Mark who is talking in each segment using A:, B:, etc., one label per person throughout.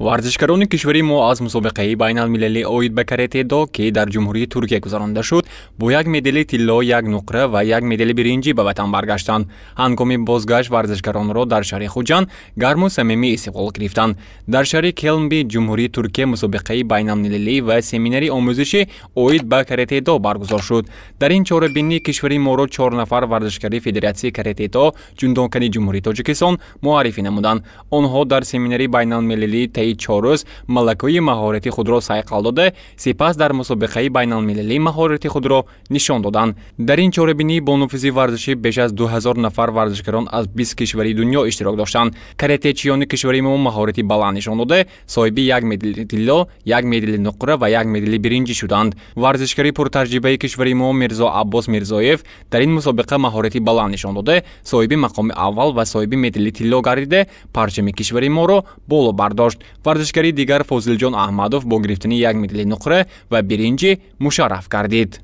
A: ورزشکاران کشوری ما از مسابقه بین المللی اوید به کرته دو که در جمهوری ترکیه گذرانده شد با یک مدال طلا، یک نقره و یک مدال برنجی به وطن برگشتند. هنگام بازگشت ورزشکاران را در شهر خوجند گرم و صمیمی استقبال گرفتند. در شهر کلمبی جمهوری ترکیه مسابقه بین المللی و سمیناری آموزشی اوید به کرته دو برگزار شد. در این چهاربینی کشوری ما را 4 نفر ورزشکاری فدراسیون کرته دو جندانکاری جمهوری تاجیکستان معرفی نمودند. آنها در سمیناری بین المللی 4 روز ملکه مهارت خود را صیقل داده، سپس در مسابقه بین المللی مهارت خود را نشان دادند. در این چهاربینی با نفوذ ورزشی بیش از 2000 نفر ورزشکاران از 20 کشور دنیا اشتراک داشتند. کراته‌چیان کشوری ما مهارت بلند نشان داده، صاحب یک مدال طلا، یک مدال نقره و یک مدال برنجی شدند. ورزشکاری پرتجربه کشوری ما میرزا عباس میرزایف در این مسابقه مهارت بلند نشان داده، صاحب مقام اول و صاحب مدال طلا گردیده، پرچم کشوری ما را بالا برداشت. ورزشکاری دیگر فاضل جان احمدوف با گرفتن یک مدال نقره و برنجی مشرف گردید.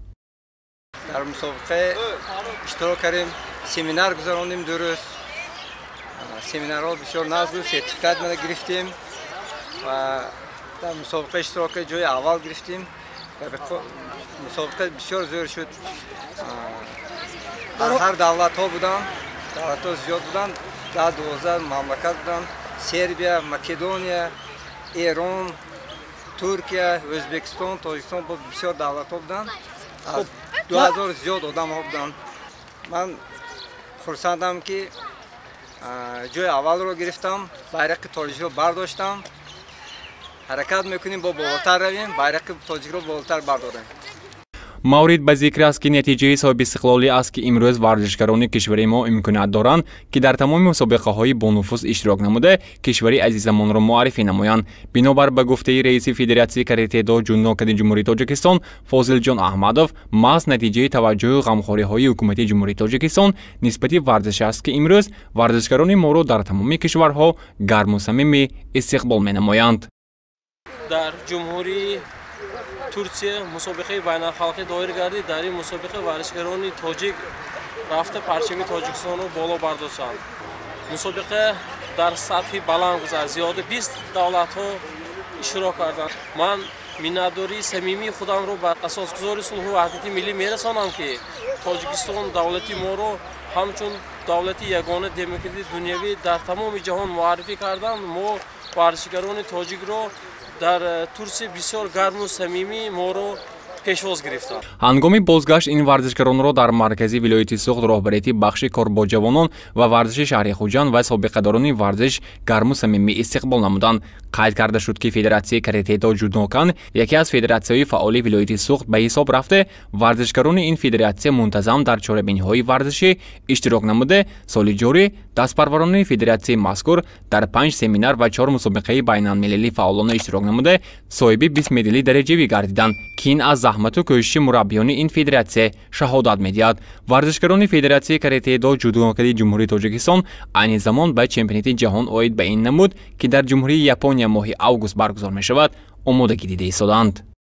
B: در مسابقه اشتراک کردیم، سمینار گذراندیم 2 روز. سمینارها بسیار نازک بود، سرتیفیکات گرفتیم و در مسابقه اشتراک جای اول گرفتیم. مسابقه بسیار زور شد. هر دولت ها بودن، دولت ها زیاد بودن، در 12 مملکت بودن: سربیا، مکدونیا، ایران، ترکیه، ازبکستان، تاجیکستان با بسیار دولت ها بودن. از 2000 زیاد آدم ها بودن. من خرسندم که جای اول رو گرفتم، بیرق تاجیک رو برداشتم. حرکت میکنیم با بالاتر رویم، بیرق تاجیک رو بالاتر برداریم.
A: مورد به ذکر است که نتیجه صاحب استقلالی است که امروز ورزشکاران کشوری ما امکانات دارند که در تمام مسابقه های با نفوذ اشتراک نموده کشوری عزیزمان را معرفی نمایند. بنابر به گفته رئیس فدراسیون کرته دو جندانکاری جمهوری تاجیکستان فاضل جان احمدوف، محض نتیجه توجه و غمخواری های حکومت جمهوری تاجیکستان نسبت ورزش است که امروز ورزشکاران ما را در تمام کشورها گرم و صمیمی استقبال می‌نمایند.
C: در جمهوری ترکیه مسابقه بین الخلقی دایر گردید. در این مسابقه ورزشکاران تاجیک رفته پرچم تاجیکستان رو بالا برداشتند. مسابقه در سطح بلند گذشت، زیاد 20 دولت ها اشتراک کردند. من منتداری صمیمی خودم رو بر اساس گذاری صلح و وحدت ملی میرسانم که تاجیکستان دولتی ما رو همچون دولتی یگانه دموکراسی دنیوی در تمام جهان معرفی کردند. ما ورزشکاران تاجیک رو در ترکیه بسیار گرم و صمیمی ما رو پیشواز گرفتند.
A: هنگام بازگشت این ورزشکاران را در مرکزی ولایت سوخت راهبری بخش کار با جوانان و ورزش شهر خوجند و سابقه‌داران ورزش گرم و صمیمی استقبال نمودند. قید کرده شد که فدراسیون کرته دو جودوکان یکی از فدراسیون‌های فعال ولایت سوخت به حساب رفته. ورزشکاران این فدراسیون منتظم در چهاربینی‌های ورزشی اشتراک نموده. سال جاری دستپروران فدراسیون مذکور در 5 سمینار و 4 مسابقه بین‌المللی فعالانه اشتراک نموده صاحب 20 مدال درجه‌ای گردیدند که این از زحمت و کوشش مربیان این فدراسیون شهادت می‌دهد. ورزشکاران فدراسیون کرته دو جودوکاری جمهوری تاجیکستان عین زمان به چمپیونات جهان اوید به این نمود که در جمهوری ژاپنیا ماه اوگوست برگزار می‌شود آمادگی دیده ایستادند.